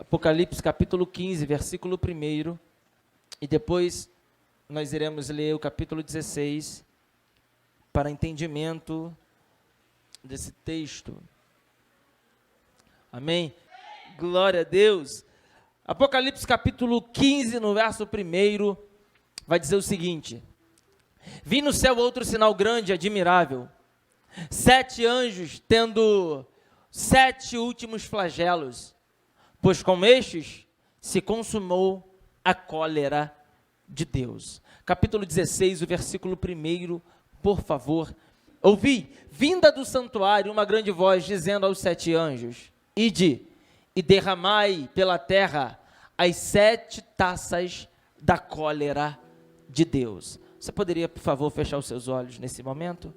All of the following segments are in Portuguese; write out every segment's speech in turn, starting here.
Apocalipse capítulo 15, versículo 1, e depois nós iremos ler o capítulo 16 para entendimento desse texto. Amém? Glória a Deus. Apocalipse capítulo 15, no verso 1, vai dizer o seguinte: vi no céu outro sinal grande e admirável, 7 anjos tendo 7 últimos flagelos, pois com estes se consumou a cólera de Deus. Capítulo 16, o versículo 1, por favor. Ouvi, vinda do santuário, uma grande voz dizendo aos 7 anjos: ide e derramai pela terra as 7 taças da cólera de Deus. Você poderia, por favor, fechar os seus olhos nesse momento?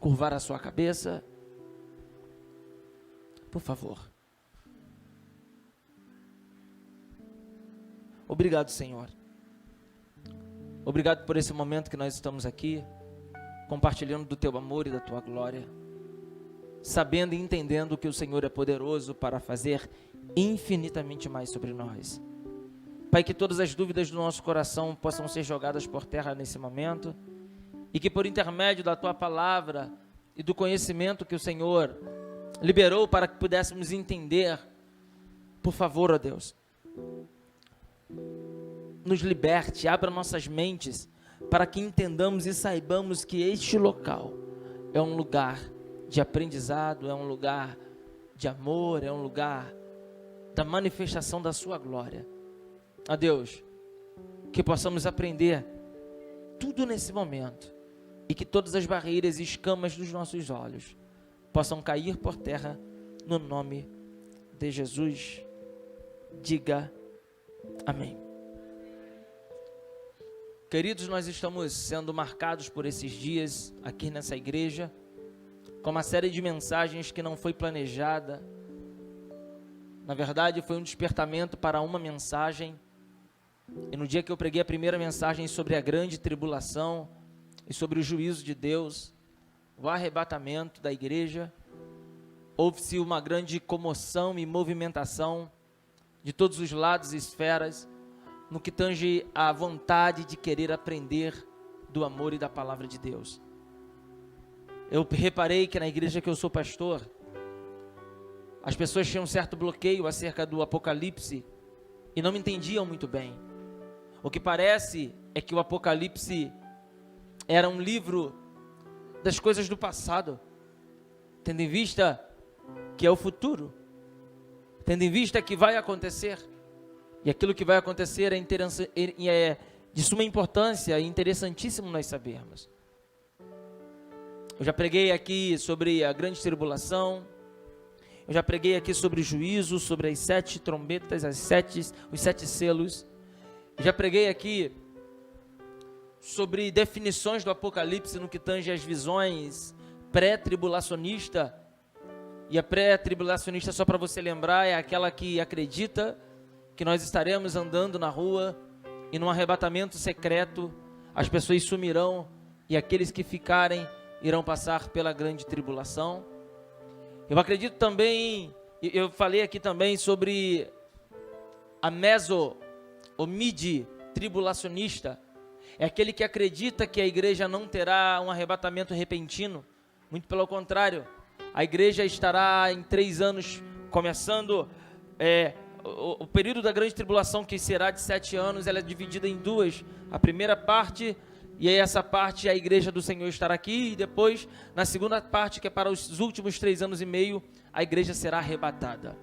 Curvar a sua cabeça? Por favor. Obrigado, Senhor. Obrigado por esse momento que nós estamos aqui, compartilhando do Teu amor e da Tua glória, sabendo e entendendo que o Senhor é poderoso para fazer infinitamente mais sobre nós. Pai, que todas as dúvidas do nosso coração possam ser jogadas por terra nesse momento, e que por intermédio da Tua palavra e do conhecimento que o Senhor liberou para que pudéssemos entender, por favor, ó Deus, nos liberte, abra nossas mentes, para que entendamos e saibamos que este local é um lugar de aprendizado, é um lugar de amor, é um lugar da manifestação da sua glória. Ó Deus, que possamos aprender tudo nesse momento, e que todas as barreiras e escamas dos nossos olhos possam cair por terra, no nome de Jesus. Diga amém. Queridos, nós estamos sendo marcados por esses dias aqui nessa igreja, com uma série de mensagens que não foi planejada. Na verdade, foi um despertamento para uma mensagem. E no dia que eu preguei a primeira mensagem sobre a grande tribulação e sobre o juízo de Deus, o arrebatamento da igreja, houve-se uma grande comoção e movimentação de todos os lados e esferas, no que tange à vontade de querer aprender do amor e da palavra de Deus. Eu reparei que na igreja que eu sou pastor, as pessoas tinham um certo bloqueio acerca do Apocalipse e não me entendiam muito bem. O que parece é que o Apocalipse era um livro das coisas do passado, tendo em vista que é o futuro, tendo em vista que vai acontecer. E aquilo que vai acontecer é de suma importância e interessantíssimo nós sabermos. Eu já preguei aqui sobre a grande tribulação, eu já preguei aqui sobre o juízo, sobre as 7 trombetas, os 7 selos. Eu já preguei aqui sobre definições do Apocalipse no que tange às visões pré-tribulacionista. E a pré-tribulacionista, só para você lembrar, é aquela que acredita que nós estaremos andando na rua e num arrebatamento secreto as pessoas sumirão e aqueles que ficarem irão passar pela grande tribulação. Eu acredito também, eu falei aqui também sobre a ou mid-tribulacionista, é aquele que acredita que a igreja não terá um arrebatamento repentino, muito pelo contrário, a igreja estará em 3 anos, começando o período da grande tribulação, que será de 7 anos, ela é dividida em 2, a primeira parte, e aí essa parte a igreja do Senhor estará aqui, e depois na segunda parte, que é para os últimos 3 anos e meio, a igreja será arrebatada.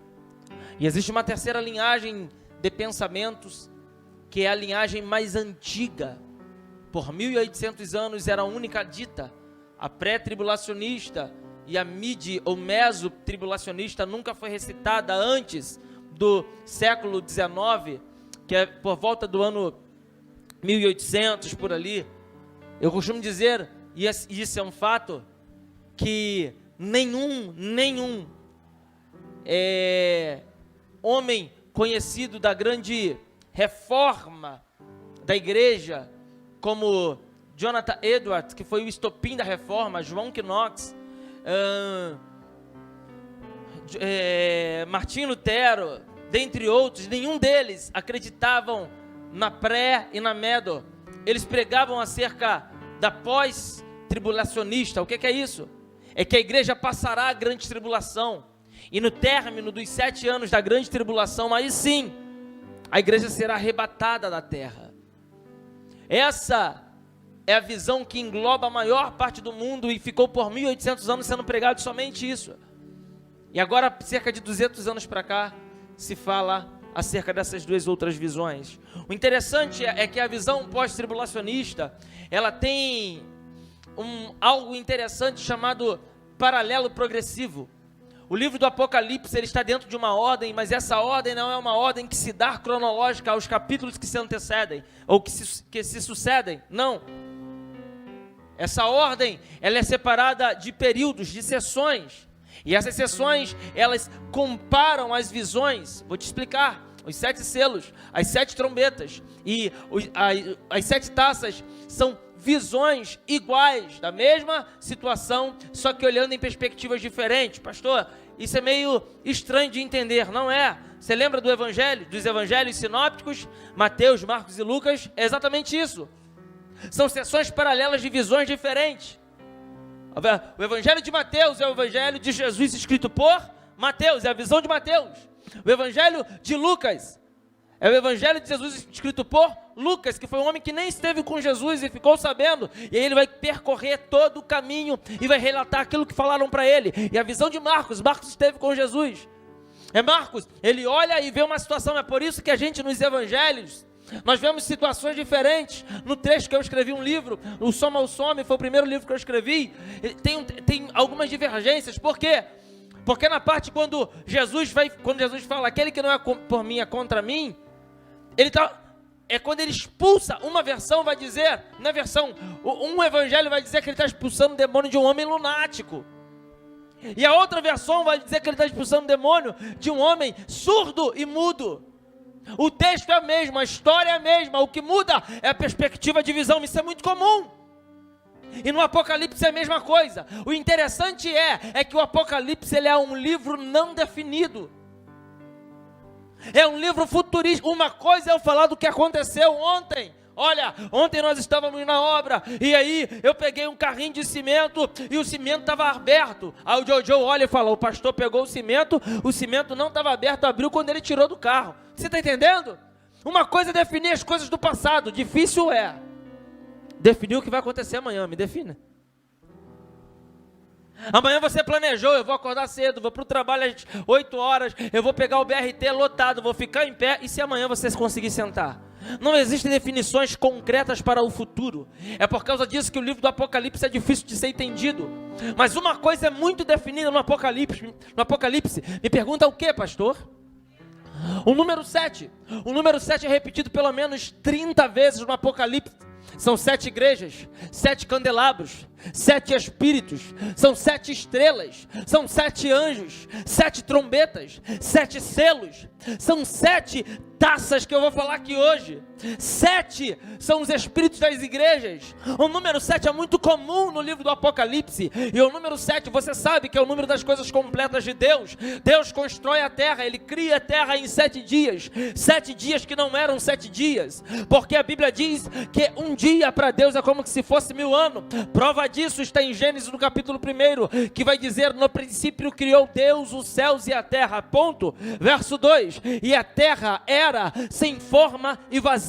E existe uma terceira linhagem de pensamentos, que é a linhagem mais antiga, por 1800 anos era a única dita, a pré-tribulacionista e a mid ou meso-tribulacionista nunca foi recitada antes do século XIX, que é por volta do ano 1800, por ali. Eu costumo dizer, e isso é um fato, que nenhum homem conhecido da grande reforma da igreja, como Jonathan Edwards, que foi o estopim da reforma, João Knox, Martim Lutero, dentre outros, nenhum deles acreditavam na pré e na medo. Eles pregavam acerca da pós-tribulacionista. O que é isso? É que a igreja passará a grande tribulação, e no término dos 7 anos da grande tribulação, aí sim, a igreja será arrebatada da terra. Essa é a visão que engloba a maior parte do mundo, e ficou por 1800 anos sendo pregado somente isso. E agora, cerca de 200 anos para cá, se fala acerca dessas duas outras visões. O interessante é que a visão pós-tribulacionista, ela tem algo interessante chamado paralelo progressivo. O livro do Apocalipse, ele está dentro de uma ordem, mas essa ordem não é uma ordem que se dá cronológica aos capítulos que se antecedem, ou que se sucedem, não. Essa ordem, ela é separada de períodos, de sessões, e essas sessões, elas comparam as visões. Vou te explicar. Os 7 selos, as 7 trombetas e as 7 taças são visões iguais, da mesma situação, só que olhando em perspectivas diferentes. Pastor, isso é meio estranho de entender, não é? Você lembra dos evangelhos sinópticos, Mateus, Marcos e Lucas? É exatamente isso. São sessões paralelas de visões diferentes. O evangelho de Mateus é o evangelho de Jesus escrito por Mateus, é a visão de Mateus. O evangelho de Lucas é o evangelho de Jesus escrito por Lucas, que foi um homem que nem esteve com Jesus e ficou sabendo, e aí ele vai percorrer todo o caminho e vai relatar aquilo que falaram para ele. E a visão de Marcos esteve com Jesus. Marcos, ele olha e vê uma situação. É por isso que a gente nos evangelhos, nós vemos situações diferentes. No trecho que eu escrevi um livro, o Soma ao Some, foi o primeiro livro que eu escrevi, tem algumas divergências. Por quê? Porque na parte quando Jesus fala, aquele que não é por mim é contra mim, quando ele expulsa, uma versão vai dizer, na versão, um evangelho vai dizer que ele está expulsando o demônio de um homem lunático, e a outra versão vai dizer que ele está expulsando o demônio de um homem surdo e mudo. O texto é o mesmo, a história é a mesma, o que muda é a perspectiva de visão. Isso é muito comum. E no Apocalipse é a mesma coisa. O interessante é que o Apocalipse, ele é um livro não definido. É um livro futurista. Uma coisa é eu falar do que aconteceu ontem. Olha, ontem nós estávamos na obra, e aí eu peguei um carrinho de cimento, e o cimento estava aberto. Aí o Jojo olha e fala, o pastor pegou o cimento não estava aberto, abriu quando ele tirou do carro. Você está entendendo? Uma coisa é definir as coisas do passado, difícil é definir o que vai acontecer amanhã. Me defina. Amanhã você planejou, eu vou acordar cedo, vou para o trabalho às 8 horas, eu vou pegar o BRT lotado, vou ficar em pé, e se amanhã você conseguir sentar? Não existem definições concretas para o futuro. É por causa disso que o livro do Apocalipse é difícil de ser entendido. Mas uma coisa é muito definida no Apocalipse. Me pergunta o que, pastor? O número 7. O número 7 é repetido pelo menos 30 vezes no Apocalipse. São 7 igrejas, 7 candelabros, 7 espíritos, são 7 estrelas, são 7 anjos, 7 trombetas, 7 selos, são 7 taças que eu vou falar aqui hoje. 7 são os espíritos das igrejas. O número 7 é muito comum no livro do Apocalipse. E o número 7, você sabe que é o número das coisas completas de Deus. Deus constrói a terra, Ele cria a terra em 7 dias. 7 dias que não eram 7 dias, porque a Bíblia diz que um dia para Deus é como se fosse 1000 anos. Prova disso está em Gênesis no capítulo 1, que vai dizer, no princípio criou Deus os céus e a terra, ponto. Verso 2, e a terra era sem forma e vazia.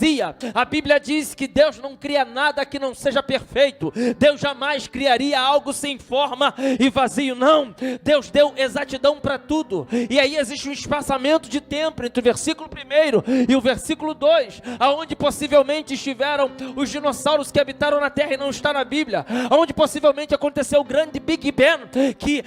A Bíblia diz que Deus não cria nada que não seja perfeito. Deus jamais criaria algo sem forma e vazio, não. Deus deu exatidão para tudo. E aí existe um espaçamento de tempo entre o versículo 1 e o versículo 2, aonde possivelmente estiveram os dinossauros que habitaram na terra, e não está na Bíblia, aonde possivelmente aconteceu o grande Big Bang, que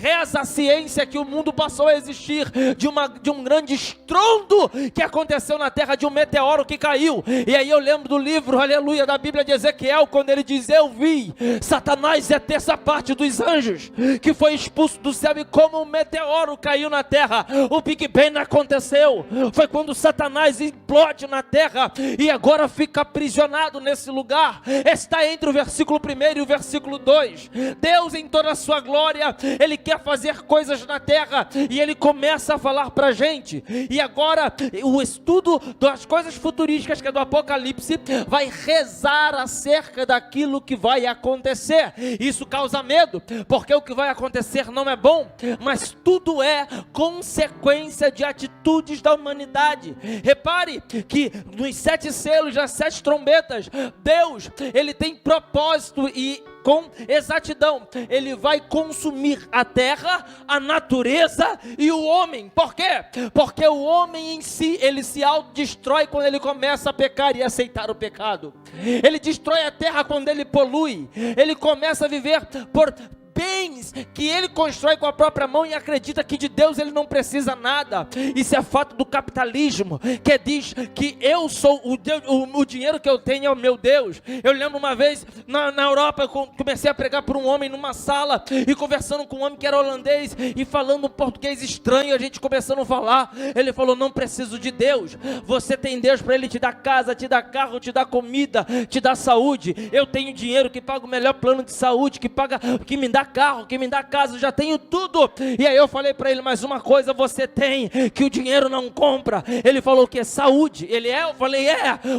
reza a ciência que o mundo passou a existir de um grande estrondo que aconteceu na terra, de um meteoro que caiu. E aí eu lembro do livro, aleluia, da Bíblia de Ezequiel, quando ele diz, eu vi Satanás e a terça parte dos anjos que foi expulso do céu, e como um meteoro caiu na terra. O Big Bang aconteceu, foi quando Satanás implode na terra, e agora fica aprisionado nesse lugar. Está entre o versículo 1 e o versículo versículo 2. Deus, em toda a sua glória, Ele quer fazer coisas na terra, e Ele começa a falar para a gente. E agora, o estudo das coisas futurísticas, que é do Apocalipse, vai rezar acerca daquilo que vai acontecer. Isso causa medo, porque o que vai acontecer não é bom, mas tudo é consequência de atitudes da humanidade. Repare que nos 7 selos, nas 7 trombetas, Deus, Ele tem propósito e com exatidão, Ele vai consumir a terra, a natureza e o homem. Por quê? Porque o homem em si, ele se autodestrói quando ele começa a pecar e aceitar o pecado. Ele destrói a terra quando ele polui. Ele começa a viver por bens que ele constrói com a própria mão e acredita que de Deus ele não precisa nada. Isso é fato do capitalismo, que diz que eu sou o Deus, o dinheiro que eu tenho é o meu Deus. Eu lembro uma vez na Europa, eu comecei a pregar para um homem numa sala e conversando com um homem que era holandês e falando um português estranho, a gente começando a falar. Ele falou: não preciso de Deus, você tem Deus para Ele te dar casa, te dar carro, te dar comida, te dar saúde. Eu tenho dinheiro que paga o melhor plano de saúde, que me dá carro, que me dá casa, eu já tenho tudo. E aí eu falei para ele: mas uma coisa você tem, que o dinheiro não compra. Ele falou: o que? Saúde. Eu falei: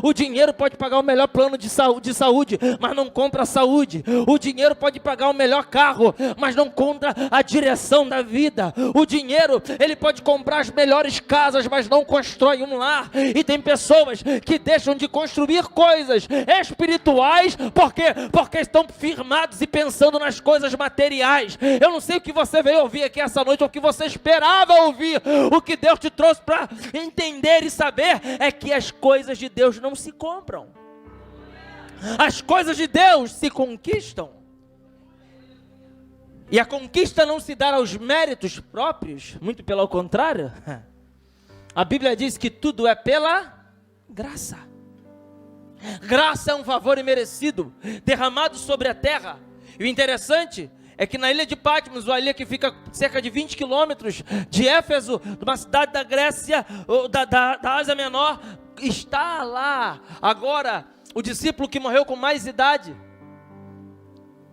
o dinheiro pode pagar o melhor plano de saúde, mas não compra a saúde. O dinheiro pode pagar o melhor carro, mas não compra a direção da vida. O dinheiro, ele pode comprar as melhores casas, mas não constrói um lar. E tem pessoas que deixam de construir coisas espirituais, porque estão firmados e pensando nas coisas materiais. Eu não sei o que você veio ouvir aqui essa noite, ou o que você esperava ouvir. O que Deus te trouxe para entender e saber é que as coisas de Deus não se compram. As coisas de Deus se conquistam. E a conquista não se dá aos méritos próprios, muito pelo contrário. A Bíblia diz que tudo é pela graça. Graça é um favor imerecido, derramado sobre a terra. E o interessante é que na ilha de Patmos, uma ilha que fica cerca de 20 quilômetros de Éfeso, de uma cidade da Grécia, da Ásia Menor, está lá agora o discípulo que morreu com mais idade,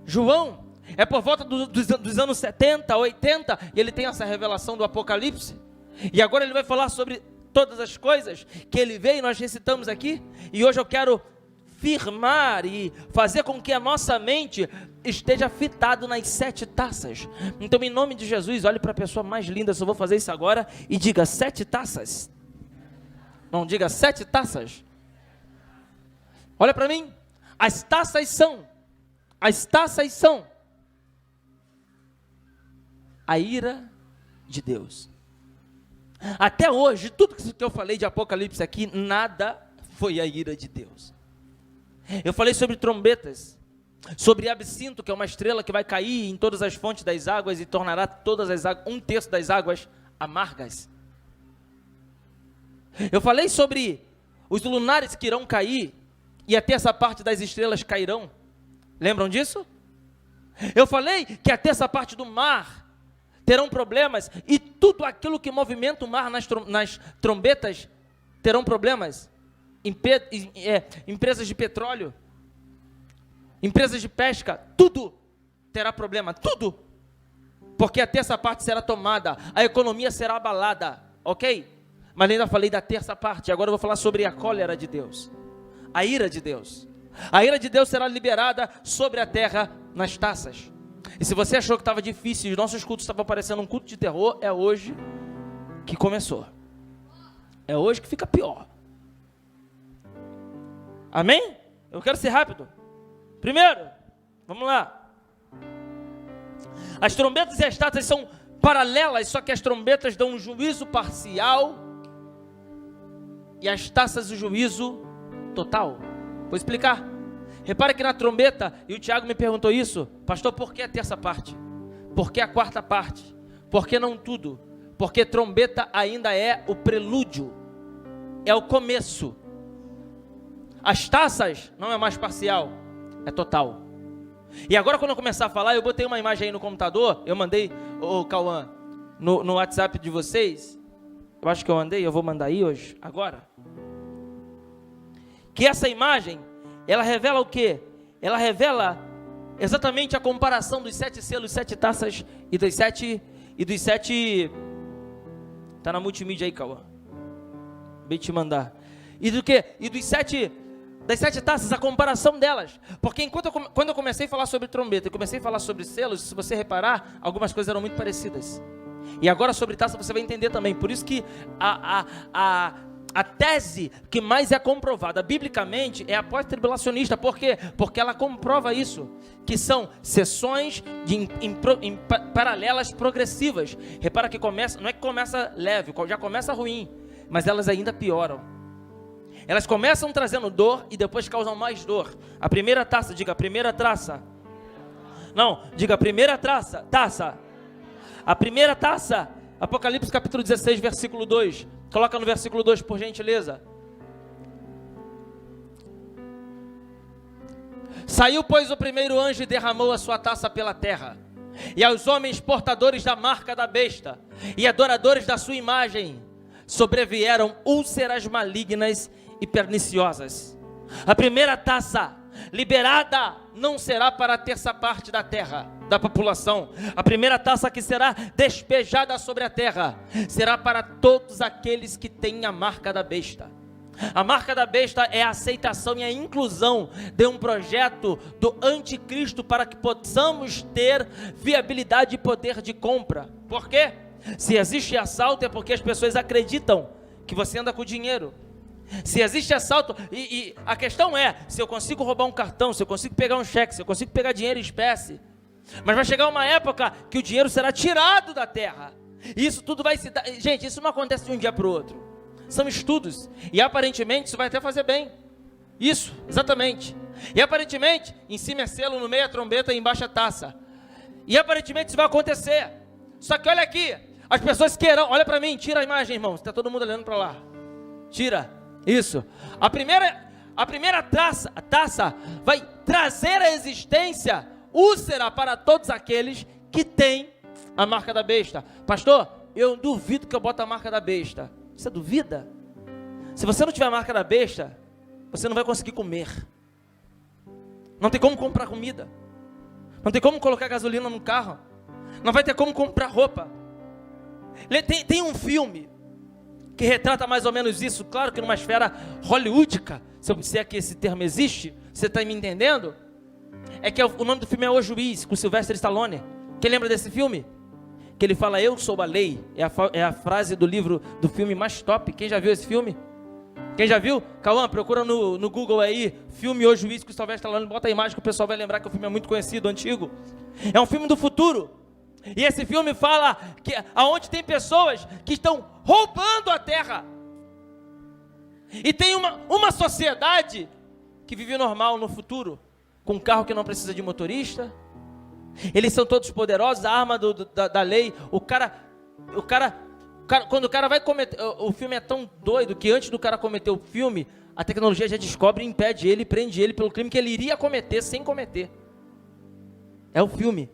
João. É por volta dos anos 70, 80, e ele tem essa revelação do Apocalipse. E agora ele vai falar sobre todas as coisas que ele veio e nós recitamos aqui. E hoje eu quero firmar e fazer com que a nossa mente esteja fitado nas 7 taças. Então, em nome de Jesus, olhe para a pessoa mais linda, só vou fazer isso agora, e diga: 7 taças. Não, diga 7 taças. Olha para mim. As taças são a ira de Deus. Até hoje, tudo que eu falei de Apocalipse aqui, nada foi a ira de Deus. Eu falei sobre trombetas, sobre absinto, que é uma estrela que vai cair em todas as fontes das águas e tornará todas as águas, 1/3 das águas amargas. Eu falei sobre os lunares que irão cair e a 1/3 parte das estrelas cairão. Lembram disso? Eu falei que a 1/3 parte do mar terão problemas e tudo aquilo que movimenta o mar nas trombetas terão problemas. Empresas de petróleo, empresas de pesca, tudo terá problema, tudo, porque a 1/3 parte será tomada, a economia será abalada, ok? Mas ainda falei da 1/3 parte, agora eu vou falar sobre a cólera de Deus, a ira de Deus. A ira de Deus será liberada sobre a terra nas taças. E se você achou que estava difícil, os nossos cultos estavam parecendo um culto de terror, é hoje que começou, é hoje que fica pior. Amém? Eu quero ser rápido. Primeiro, vamos lá. As trombetas e as taças são paralelas, só que as trombetas dão um juízo parcial e as taças o juízo total. Vou explicar. Repare que na trombeta, e o Tiago me perguntou isso: pastor, por que a 1/3 parte? Por que a 4ª parte? Por que não tudo? Porque trombeta ainda é o prelúdio, é o começo. As taças não é mais parcial, é total. E agora quando eu começar a falar, eu botei uma imagem aí no computador, eu mandei, Cauã, no WhatsApp de vocês, eu acho que eu vou mandar aí hoje, agora. Que essa imagem, ela revela o quê? Ela revela exatamente a comparação dos 7 selos, 7 taças e dos sete, tá na multimídia aí, Cauã, bem te mandar, e do que? E das 7 taças, a comparação delas, porque quando eu comecei a falar sobre trombeta, eu comecei a falar sobre selos, se você reparar, algumas coisas eram muito parecidas, e agora sobre taça você vai entender também, por isso que a tese que mais é comprovada biblicamente é a pós-tribulacionista. Por quê? Porque ela comprova isso, que são sessões em paralelas progressivas. Repara que não é que começa leve, já começa ruim, mas elas ainda pioram. Elas começam trazendo dor e depois causam mais dor. A primeira taça, diga a primeira taça. Não, diga a primeira taça. A primeira taça, Apocalipse capítulo 16, versículo 2. Coloca no versículo 2, por gentileza. Saiu, pois, o primeiro anjo e derramou a sua taça pela terra. E aos homens portadores da marca da besta e adoradores da sua imagem sobrevieram úlceras malignas e perniciosas. A primeira taça liberada não será para a terça parte da terra, da população. A primeira taça que será despejada sobre a terra será para todos aqueles que têm a marca da besta. A marca da besta é a aceitação e a inclusão de um projeto do anticristo para que possamos ter viabilidade e poder de compra. Por quê? Se existe assalto é porque as pessoas acreditam que você anda com dinheiro. Se existe assalto, e a questão é, se eu consigo roubar um cartão, se eu consigo pegar um cheque, se eu consigo pegar dinheiro em espécie, mas vai chegar uma época que o dinheiro será tirado da terra, e isso tudo vai se dar, gente, isso não acontece de um dia para o outro, são estudos, e aparentemente isso vai até fazer bem, isso, exatamente, e aparentemente, em cima é selo, no meio é trombeta e embaixo é taça, e aparentemente isso vai acontecer, só que olha aqui, as pessoas queiram, olha para mim, tira a imagem, irmão, está todo mundo olhando para lá, tira. Isso, a primeira taça vai trazer à existência úlcera para todos aqueles que têm a marca da besta. Pastor, eu duvido que eu bote a marca da besta. Você duvida? Se você não tiver a marca da besta, você não vai conseguir comer. Não tem como comprar comida. Não tem como colocar gasolina no carro. Não vai ter como comprar roupa. Tem um filme que retrata mais ou menos isso, claro que numa esfera hollywoodica, se é que esse termo existe, você está me entendendo? É que o nome do filme é O Juiz, com Sylvester Stallone. Quem lembra desse filme? Que ele fala, eu sou a lei, é a frase do livro, do filme mais top. Quem já viu esse filme? Quem já viu? Cauã, procura no Google aí, filme O Juiz, com Sylvester Stallone, bota a imagem que o pessoal vai lembrar que o filme é muito conhecido, antigo. É um filme do futuro. E esse filme fala que aonde tem pessoas que estão roubando a terra. E tem uma sociedade que vive normal no futuro, com um carro que não precisa de motorista. Eles são todos poderosos, a arma da lei. Quando o cara vai cometer, o filme é tão doido que antes do cara cometer o filme, a tecnologia já descobre e impede ele, prende ele pelo crime que ele iria cometer sem cometer. É o filme.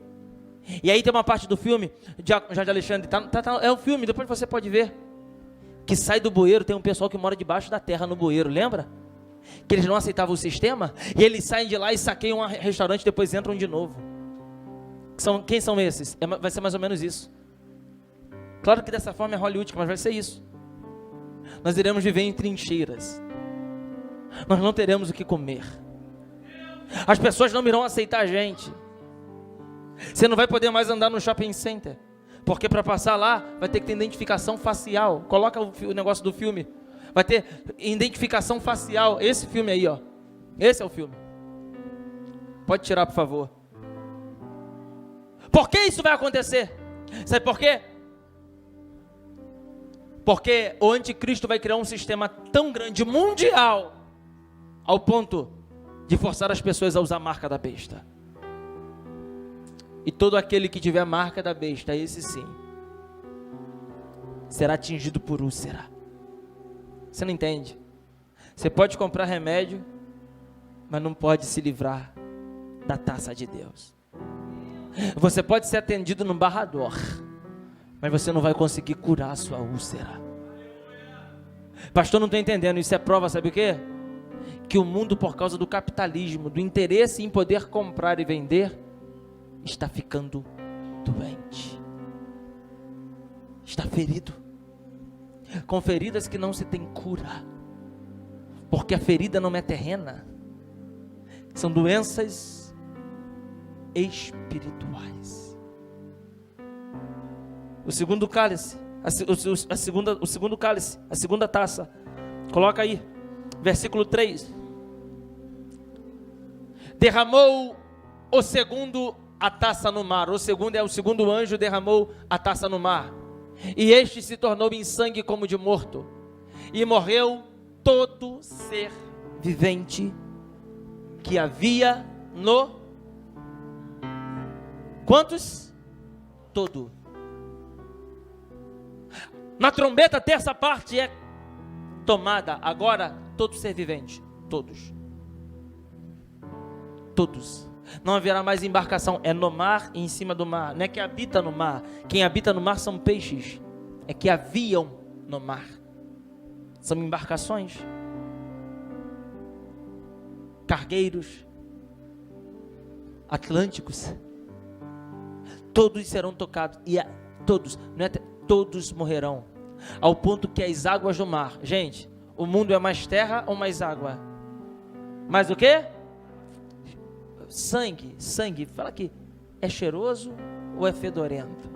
E aí tem uma parte do filme, Jorge Alexandre, é um filme, depois você pode ver, que sai do bueiro, tem um pessoal que mora debaixo da terra no bueiro, lembra? Que eles não aceitavam o sistema, e eles saem de lá e saqueiam um restaurante, depois entram de novo. Quem são esses? Vai ser mais ou menos isso. Claro que dessa forma é Hollywood, mas vai ser isso. Nós iremos viver em trincheiras. Nós não teremos o que comer. As pessoas não irão aceitar a gente. Você não vai poder mais andar no shopping center, porque para passar lá vai ter que ter identificação facial. Coloca o negócio do filme. Vai ter identificação facial. Esse filme aí, ó. Esse é o filme. Pode tirar, por favor. Por que isso vai acontecer? Sabe por quê? Porque o anticristo vai criar um sistema tão grande, mundial, ao ponto de forçar as pessoas a usar a marca da besta. E todo aquele que tiver a marca da besta, esse sim, será atingido por úlcera. Você não entende? Você pode comprar remédio, mas não pode se livrar da taça de Deus. Você pode ser atendido no barrador, mas você não vai conseguir curar a sua úlcera. Pastor, não estou entendendo. Isso é prova, sabe o quê? que o mundo, por causa do capitalismo, do interesse em poder comprar e vender, está ficando doente, está ferido, com feridas que não se tem cura, porque a ferida não é terrena, são doenças espirituais. O segundo cálice, o segundo cálice, a segunda taça, coloca aí, versículo 3, derramou o segundo a taça no mar, o segundo anjo derramou a taça no mar, e este se tornou em sangue como de morto, e morreu todo ser vivente que havia no... Quantos? Todo. Na trombeta, a terça parte é tomada. Agora, todo ser vivente. Todos. Todos. Não haverá mais embarcação. É no mar e em cima do mar. Não é que habita no mar. Quem habita no mar são peixes. É que haviam no mar. São embarcações. Cargueiros. Atlânticos. Todos serão tocados. E todos. Não é todos morrerão, ao ponto que as águas do mar, gente, o mundo é mais terra ou mais água? Mais o quê? Sangue, fala que é cheiroso ou é fedorento?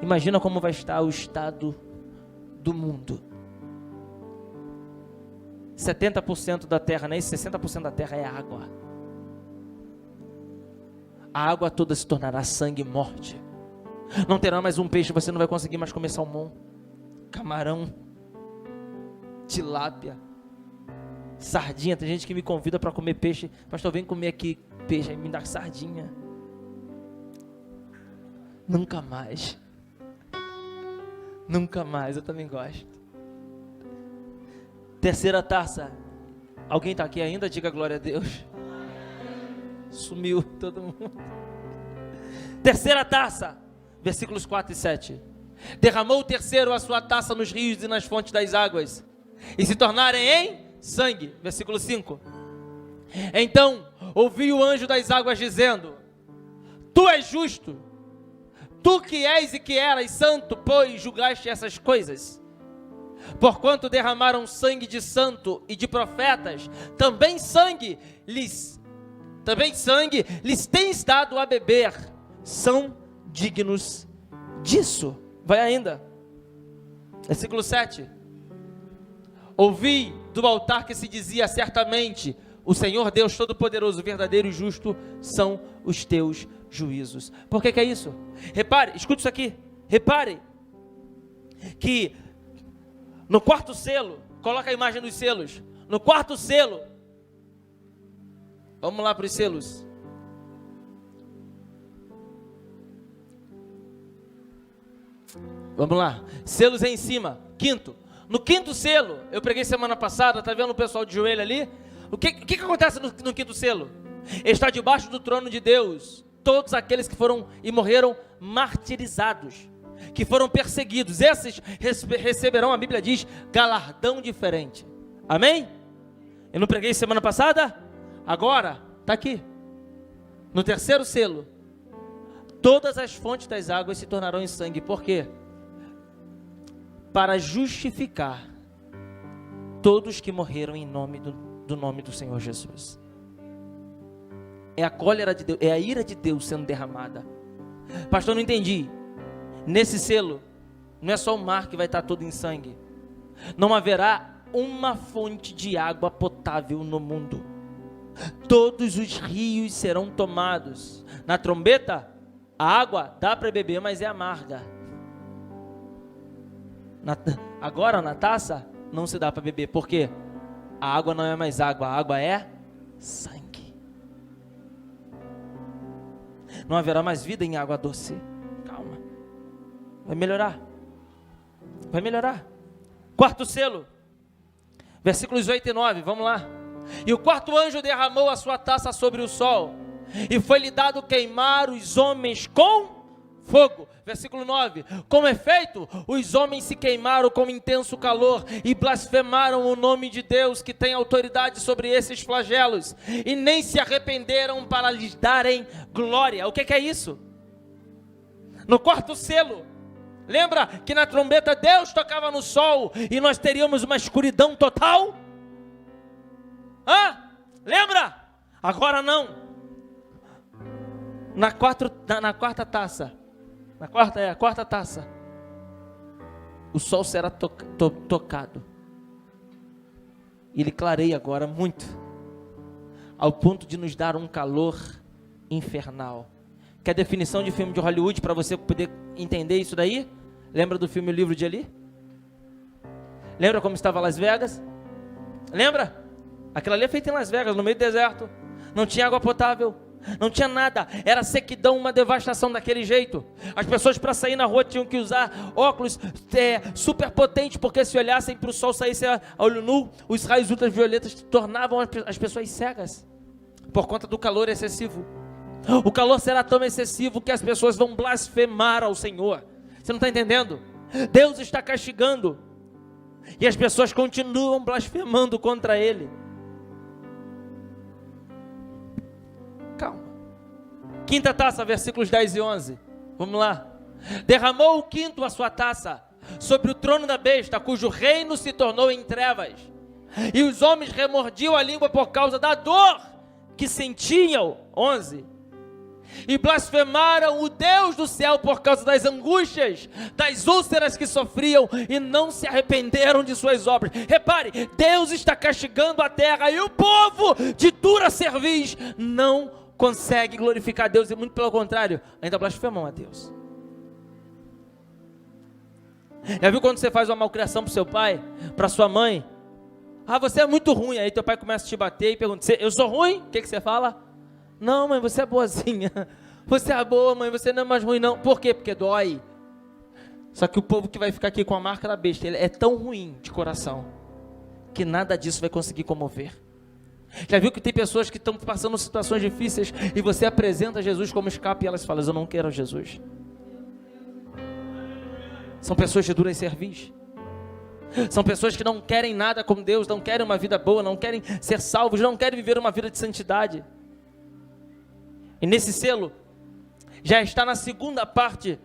Imagina como vai estar o estado do mundo. 70% da terra, nem 60% da terra é água. A água toda se tornará sangue e morte. Não terá mais um peixe, você não vai conseguir mais comer salmão, camarão, tilápia, sardinha. Tem gente que me convida para comer peixe, pastor, vem comer aqui peixe, aí me dá sardinha. Nunca mais, eu também gosto. Terceira taça, alguém está aqui ainda? Diga glória a Deus. Sumiu todo mundo. Terceira taça, versículos 4 e 7. Derramou o terceiro a sua taça nos rios e nas fontes das águas, e se tornarem em sangue. Versículo 5. Então ouvi o anjo das águas dizendo: Tu és justo, tu que és e que eras santo, pois julgaste essas coisas. Porquanto derramaram sangue de santo e de profetas, também sangue lhes tens dado a beber, são dignos disso. Vai ainda, versículo 7. Ouvi do altar que se dizia: certamente o Senhor Deus Todo-Poderoso, verdadeiro e justo são os teus juízos. Por que é isso? Repare, escute isso aqui, repare que no quarto selo, coloca a imagem dos selos, no quarto selo, vamos lá para os selos. Vamos lá, selos é em cima, quinto. No quinto selo, eu preguei semana passada, tá vendo o pessoal de joelho ali? O que acontece no quinto selo? Está debaixo do trono de Deus todos aqueles que foram e morreram martirizados, que foram perseguidos. Esses receberão, a Bíblia diz, galardão diferente. Amém? Eu não preguei semana passada? Agora, está aqui. No terceiro selo, todas as fontes das águas se tornarão em sangue. Por quê? Para justificar todos que morreram em nome do nome do Senhor Jesus. É a cólera de Deus, é a ira de Deus sendo derramada. Pastor, não entendi. Nesse selo, não é só o mar que vai estar todo em sangue. Não haverá uma fonte de água potável no mundo. Todos os rios serão tomados. Na trombeta, a água dá para beber, mas é amarga. Agora na taça, não se dá para beber. Por quê? A água não é mais água, a água é sangue. Não haverá mais vida em água doce. Calma. Vai melhorar. Vai melhorar. Quarto selo. Versículos 8 e 9. Vamos lá. E o quarto anjo derramou a sua taça sobre o sol, e foi-lhe dado queimar os homens com fogo. Versículo 9, com efeito, os homens se queimaram com intenso calor e blasfemaram o nome de Deus, que tem autoridade sobre esses flagelos, e nem se arrependeram para lhes darem glória. O que é isso? No quarto selo, lembra que na trombeta Deus tocava no sol e nós teríamos uma escuridão total? Lembra? Agora não. Na quarta taça, a quarta taça, o sol será tocado. Ele clareia agora muito, ao ponto de nos dar um calor infernal. Quer definição de filme de Hollywood para você poder entender isso daí? Lembra do filme O Livro de Eli? Lembra como estava Las Vegas? Lembra? Aquilo ali é feito em Las Vegas, no meio do deserto. Não tinha água potável, não tinha nada, era sequidão, uma devastação daquele jeito. As pessoas para sair na rua tinham que usar óculos super potentes, porque se olhassem para o sol, saísse a olho nu, os raios ultravioletas tornavam as pessoas cegas, por conta do calor excessivo. O calor será tão excessivo que as pessoas vão blasfemar ao Senhor. Você não está entendendo? Deus está castigando, e as pessoas continuam blasfemando contra Ele. Calma. Quinta taça, versículos 10 e 11. Vamos lá. Derramou o quinto a sua taça sobre o trono da besta, cujo reino se tornou em trevas. E os homens remordiam a língua por causa da dor que sentiam. 11. E blasfemaram o Deus do céu por causa das angústias, das úlceras que sofriam, e não se arrependeram de suas obras. Repare, Deus está castigando a terra, e o povo de dura cerviz não consegue glorificar a Deus, e muito pelo contrário, ainda blasfemam a Deus. Já viu quando você faz uma malcriação para o seu pai, para sua mãe? Você é muito ruim. Aí teu pai começa a te bater e pergunta: eu sou ruim? O que você fala? Não, mãe, você é boazinha. Você é boa, mãe, você não é mais ruim não. Por quê? Porque dói. Só que o povo que vai ficar aqui com a marca da besta, ele é tão ruim de coração, que nada disso vai conseguir comover. Já viu que tem pessoas que estão passando situações difíceis, e você apresenta Jesus como escape, e elas falam: eu não quero Jesus. São pessoas de dura cerviz. São pessoas que não querem nada com Deus, não querem uma vida boa, não querem ser salvos, não querem viver uma vida de santidade. E nesse selo, já está na segunda parte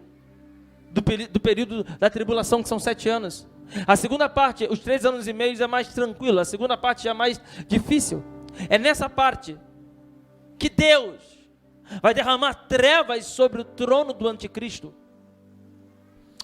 do período da tribulação, que são 7 anos. A segunda parte, os 3 anos e meio, é mais tranquila. A segunda parte já é mais difícil. É nessa parte que Deus vai derramar trevas sobre o trono do anticristo.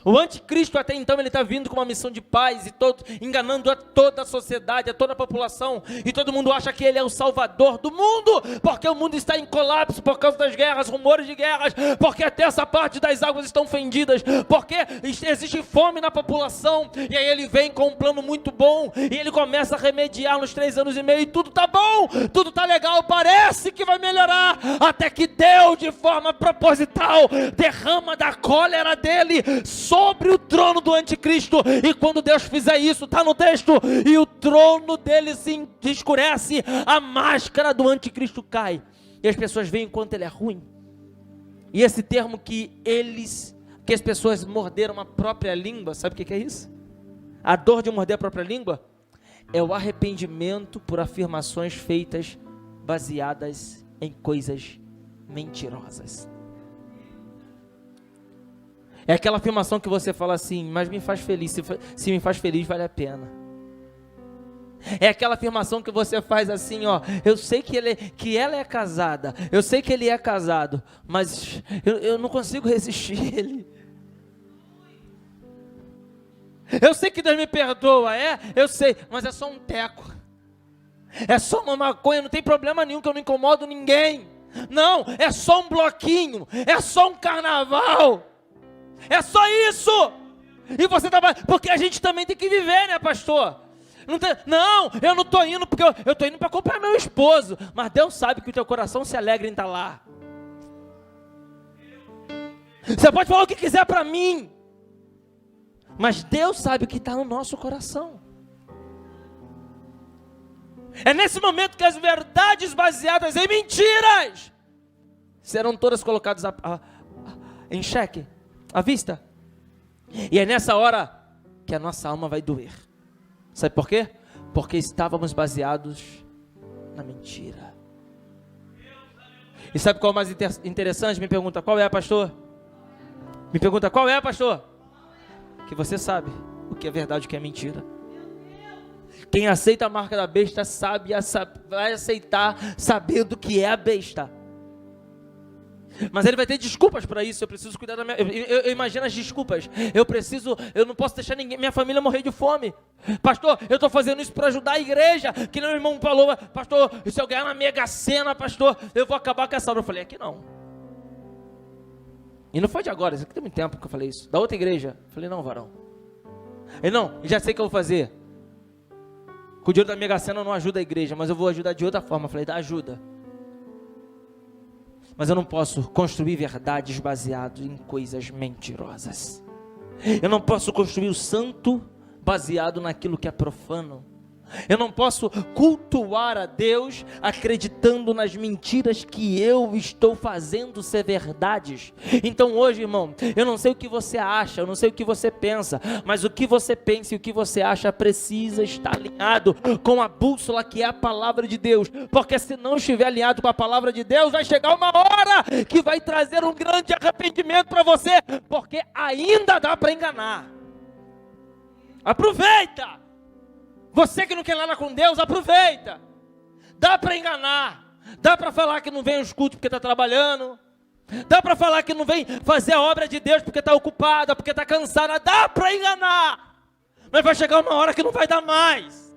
O anticristo até então ele está vindo com uma missão de paz, e enganando a toda a sociedade, a toda a população, e todo mundo acha que ele é o salvador do mundo, porque o mundo está em colapso por causa das guerras, rumores de guerras, porque até essa parte das águas estão fendidas, porque existe fome na população. E aí ele vem com um plano muito bom, e ele começa a remediar nos 3 anos e meio, e tudo está bom, tudo está legal, parece que vai melhorar, até que Deus, de forma proposital, derrama da cólera dele sobre o trono do anticristo. E quando Deus fizer isso, está no texto, e o trono dele se escurece, a máscara do anticristo cai, e as pessoas veem o quanto ele é ruim. E esse termo que as pessoas morderam a própria língua, sabe o que é isso? A dor de morder a própria língua é o arrependimento por afirmações feitas baseadas em coisas mentirosas. É aquela afirmação que você fala assim: mas me faz feliz, se me faz feliz vale a pena. É aquela afirmação que você faz assim: eu sei que ela é casada, eu sei que ele é casado, mas eu não consigo resistir ele. Eu sei que Deus me perdoa, eu sei, mas é só um teco, é só uma maconha, não tem problema nenhum, que eu não incomodo ninguém. Não, é só um bloquinho, é só um carnaval. É só isso. E você tá, porque a gente também tem que viver, né, pastor? Não, eu não estou indo porque eu estou indo para acompanhar meu esposo. Mas Deus sabe que o teu coração se alegra em estar lá. Você pode falar o que quiser para mim, mas Deus sabe o que está no nosso coração. É nesse momento que as verdades baseadas em mentiras serão todas colocadas em xeque, à vista. E é nessa hora que a nossa alma vai doer. Sabe por quê? Porque estávamos baseados na mentira. E sabe qual é o mais interessante? Me pergunta, qual é, pastor? Me pergunta, qual é, pastor? Que você sabe o que é verdade e o que é mentira. Quem aceita a marca da besta vai aceitar sabendo que é a besta. Mas ele vai ter desculpas para isso. Eu preciso cuidar da minha... Eu imagino as desculpas. Eu não posso deixar minha família morrer de fome. Pastor, eu estou fazendo isso para ajudar a igreja. Que nem o irmão falou, pastor, se eu ganhar na Mega Sena, pastor, eu vou acabar com essa obra. Eu falei, aqui não. E não foi de agora, isso aqui tem muito tempo que eu falei isso. Da outra igreja. Eu falei, não, varão. Ele, não, já sei o que eu vou fazer. Com o dinheiro da Mega Sena eu não ajudo a igreja, mas eu vou ajudar de outra forma. Eu falei, dá ajuda. Mas eu não posso construir verdades baseadas em coisas mentirosas. Eu não posso construir o santo baseado naquilo que é profano. Eu não posso cultuar a Deus acreditando nas mentiras que eu estou fazendo ser verdades. Então hoje, irmão, eu não sei o que você acha, eu não sei o que você pensa, mas o que você pensa e o que você acha precisa estar alinhado com a bússola que é a palavra de Deus, porque se não estiver alinhado com a palavra de Deus, vai chegar uma hora que vai trazer um grande arrependimento para você, porque ainda dá para enganar. Aproveita! Você que não quer nada com Deus, aproveita. Dá para enganar. Dá para falar que não vem aos cultos porque está trabalhando. Dá para falar que não vem fazer a obra de Deus porque está ocupada, porque está cansada. Dá para enganar. Mas vai chegar uma hora que não vai dar mais.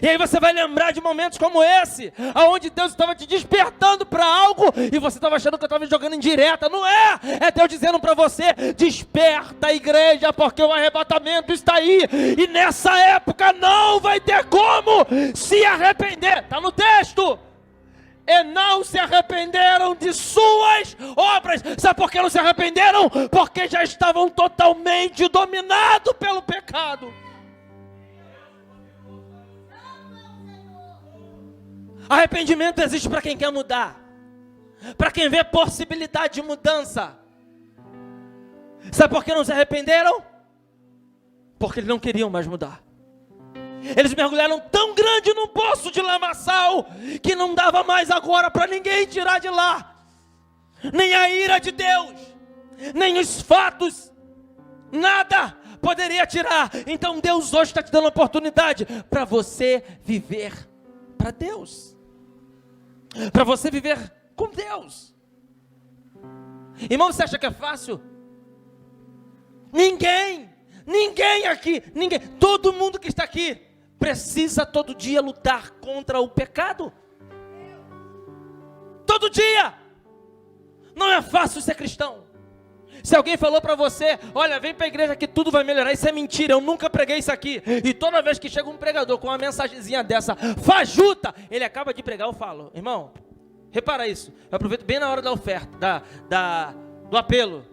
E aí você vai lembrar de momentos como esse, aonde Deus estava te despertando para algo, e você estava achando que eu estava jogando em direta. Não é, é Deus dizendo para você, desperta a igreja, porque o arrebatamento está aí, e nessa época não vai ter como se arrepender, está no texto, e não se arrependeram de suas obras. Sabe por que não se arrependeram? Porque já estavam totalmente dominados pelo pecado. Arrependimento existe para quem quer mudar, para quem vê possibilidade de mudança. Sabe por que não se arrependeram? Porque eles não queriam mais mudar. Eles mergulharam tão grande num poço de lamaçal que não dava mais agora para ninguém tirar de lá. Nem a ira de Deus, nem os fatos, nada poderia tirar. Então Deus hoje está te dando a oportunidade para você viver para Deus. Para você viver com Deus. Irmão, você acha que é fácil? Ninguém aqui, todo mundo que está aqui precisa todo dia lutar contra o pecado. Todo dia. Não é fácil ser cristão. Se alguém falou para você, olha, vem para a igreja que tudo vai melhorar, isso é mentira, eu nunca preguei isso aqui. E toda vez que chega um pregador com uma mensagenzinha dessa, fajuta, ele acaba de pregar, eu falo, irmão, repara isso, eu aproveito bem na hora da oferta, do apelo.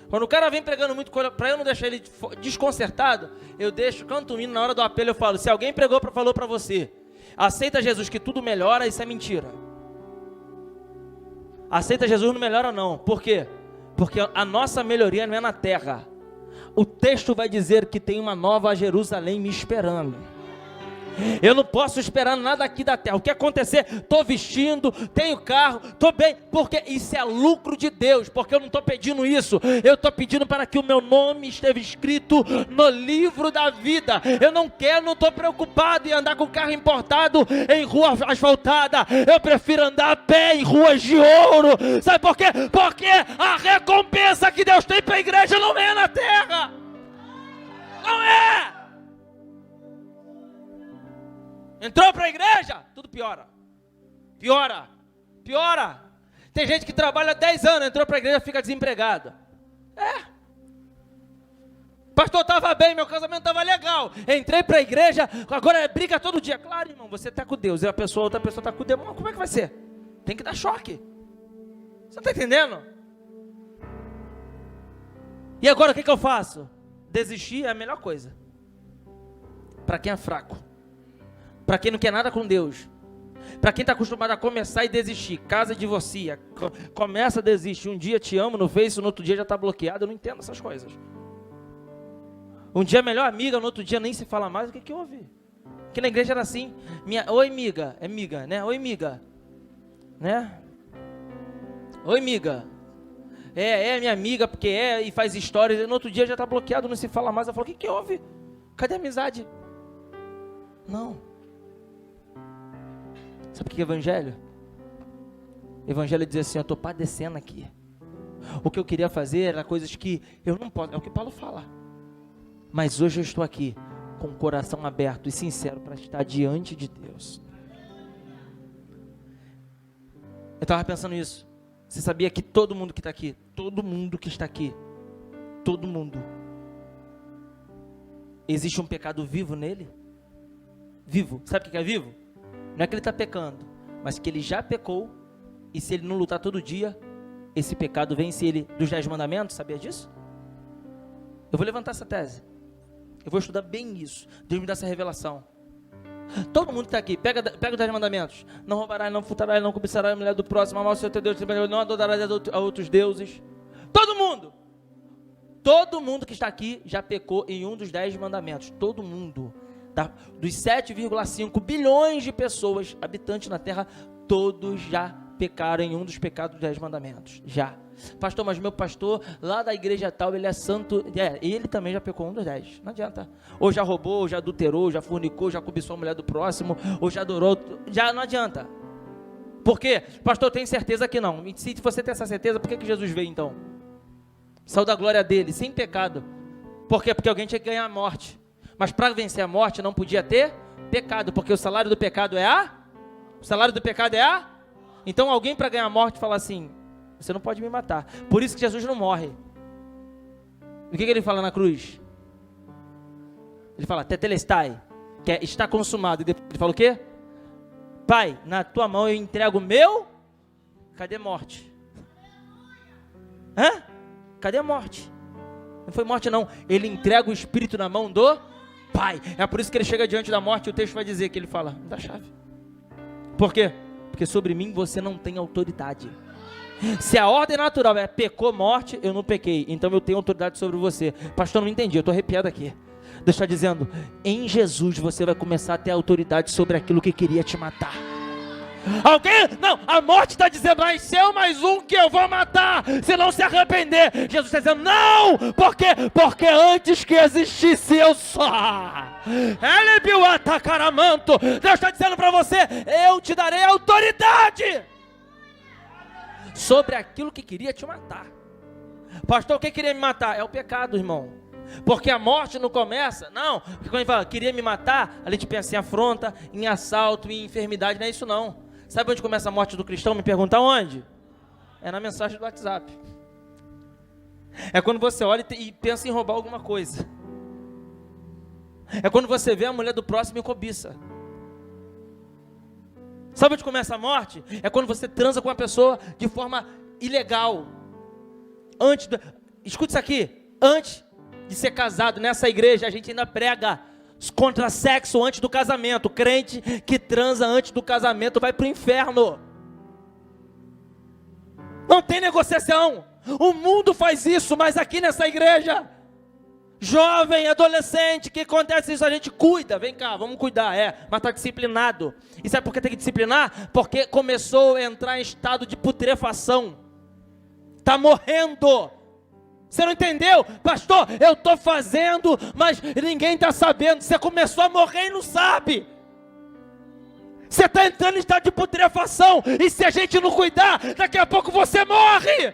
Quando o cara vem pregando muito, para eu não deixar ele desconcertado, eu canto um hino na hora do apelo, eu falo, se alguém falou para você, aceita Jesus que tudo melhora, isso é mentira. Aceita Jesus não melhora não, por quê? Porque a nossa melhoria não é na terra. O texto vai dizer que tem uma nova Jerusalém me esperando. Eu não posso esperar nada aqui da terra. O que acontecer, estou vestindo, tenho carro, estou bem, porque isso é lucro de Deus, porque eu não estou pedindo isso, eu estou pedindo para que o meu nome esteja escrito no livro da vida. Eu não estou preocupado em andar com carro importado em rua asfaltada, eu prefiro andar a pé em ruas de ouro. Sabe por quê? Porque a recompensa que Deus tem para a igreja não é na terra, não é. Entrou para a igreja, tudo piora. Tem gente que trabalha 10 anos, entrou para a igreja, fica desempregado. Pastor, estava bem, meu casamento estava legal. Entrei para a igreja, agora é briga todo dia. Claro, irmão, você está com Deus, e outra pessoa está com o demônio. Como é que vai ser? Tem que dar choque. Você está entendendo? E agora o que eu faço? Desistir é a melhor coisa. Para quem é fraco. Para quem não quer nada com Deus, Para quem está acostumado a começar e desistir, casa e divorcia, começa a desistir, um dia te amo no Face, no outro dia já está bloqueado, eu não entendo essas coisas. Um dia é melhor amiga, no outro dia nem se fala mais, o que houve? Porque na igreja era assim, oi miga, é miga, né? Oi miga, né? Oi miga, é minha amiga, porque e faz histórias, e no outro dia já está bloqueado, não se fala mais, eu falo, o que houve? Cadê a amizade? Não. Sabe o que é evangelho? Evangelho diz assim, eu estou padecendo aqui. O que eu queria fazer era coisas que eu não posso, é o que Paulo fala. Mas hoje eu estou aqui, com o coração aberto e sincero para estar diante de Deus. Eu estava pensando nisso. Você sabia que todo mundo que está aqui, todo mundo que está aqui, todo mundo, existe um pecado vivo nele? Vivo. Sabe o que é vivo? Não é que ele está pecando, mas que ele já pecou, e se ele não lutar todo dia, esse pecado vence ele dos 10 mandamentos, sabia disso? Eu vou levantar essa tese, eu vou estudar bem isso, Deus me dá essa revelação. Todo mundo que está aqui, pega os 10 mandamentos, não roubarás, não furtarás, não cobiçarás a mulher do próximo, amar o Senhor teu Deus, não adorarás a outros deuses. Todo mundo que está aqui já pecou em um dos 10 mandamentos, todo mundo. Dos 7,5 bilhões de pessoas, habitantes na terra, todos já pecaram em um dos pecados dos 10 mandamentos, já. Pastor, mas meu pastor lá da igreja tal, ele é santo, ele também já pecou um dos 10, não adianta. Ou já roubou, ou já adulterou, já fornicou, já cobiçou a mulher do próximo, ou já adorou, já não adianta. Por quê? Pastor, eu tenho certeza que não. E se você tem essa certeza, por que Jesus veio então? Saiu da glória dele, sem pecado. Por quê? Porque alguém tinha que ganhar a morte. Mas para vencer a morte não podia ter pecado, porque o salário do pecado é Então alguém para ganhar a morte fala assim, você não pode me matar. Por isso que Jesus não morre. O que ele fala na cruz? Ele fala, tetelestai, que é está consumado. E depois ele fala o quê? Pai, na tua mão eu entrego o meu. Cadê morte? Cadê a morte? Não foi morte não, ele entrega o espírito na mão do Pai. É por isso que ele chega diante da morte e o texto vai dizer que ele fala, me dá a chave. Por quê? Porque sobre mim você não tem autoridade. Se a ordem natural é pecou, morte, eu não pequei, então eu tenho autoridade sobre você. Pastor, não entendi, eu estou arrepiado aqui. Deus está dizendo, em Jesus você vai começar a ter autoridade sobre aquilo que queria te matar. Alguém? Não, a morte está dizendo, nasceu mais um que eu vou matar, se não se arrepender. Jesus está dizendo, não, por quê? Porque antes que existisse eu sou. Deus está dizendo para você, eu te darei autoridade sobre aquilo que queria te matar. Pastor, o que queria me matar? É o pecado, irmão. Porque a morte não começa, não, porque quando ele fala, queria me matar, a gente pensa em afronta, em assalto, em enfermidade, não é isso não. Sabe onde começa a morte do cristão? Me pergunta onde? É na mensagem do WhatsApp. É quando você olha e pensa em roubar alguma coisa. É quando você vê a mulher do próximo e cobiça. Sabe onde começa a morte? É quando você transa com uma pessoa de forma ilegal. Escute isso aqui, antes de ser casado, nessa igreja a gente ainda prega contra sexo antes do casamento. Crente que transa antes do casamento vai para o inferno. Não tem negociação. O mundo faz isso, mas aqui nessa igreja, jovem, adolescente, que acontece isso, a gente cuida, vem cá, vamos cuidar, mas está disciplinado. E sabe por que tem que disciplinar? Porque começou a entrar em estado de putrefação, está morrendo. Você não entendeu? Pastor, eu estou fazendo, mas ninguém está sabendo. Você começou a morrer e não sabe. Você está entrando em estado de putrefação, e se a gente não cuidar, daqui a pouco você morre.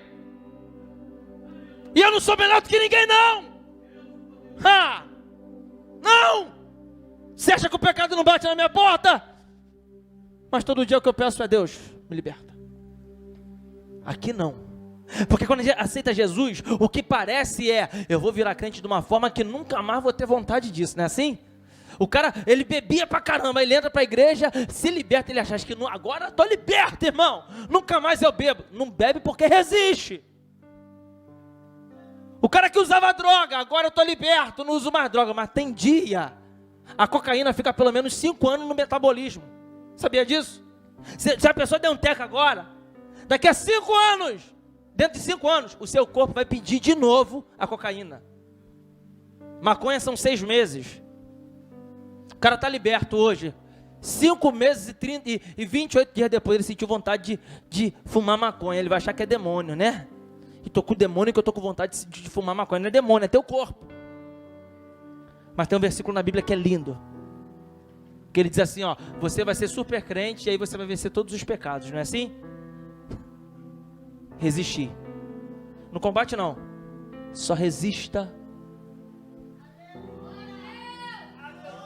E eu não sou melhor do que ninguém não. Não. Você acha que o pecado não bate na minha porta? Mas todo dia o que eu peço é, Deus, me liberta. Aqui não. Porque quando a gente aceita Jesus, o que parece eu vou virar crente de uma forma que nunca mais vou ter vontade disso, não é assim? O cara, ele bebia pra caramba, ele entra pra igreja, se liberta, ele acha que agora eu tô liberto, irmão, nunca mais eu bebo. Não bebe porque resiste. O cara que usava droga, agora eu tô liberto, não uso mais droga, mas tem dia, a cocaína fica pelo menos 5 anos no metabolismo. Sabia disso? Se a pessoa der um teco agora, daqui a 5 anos, dentro de 5 anos, o seu corpo vai pedir de novo a cocaína. Maconha são 6 meses. O cara está liberto hoje. 5 meses e 28 dias depois ele sentiu vontade de fumar maconha. Ele vai achar que é demônio, né? E tô com o demônio que eu tô com vontade de fumar maconha. Não é demônio, é teu corpo. Mas tem um versículo na Bíblia que é lindo. Que ele diz assim, ó, você vai ser super crente e aí você vai vencer todos os pecados, não é assim? Resistir. Não combate não. Só resista.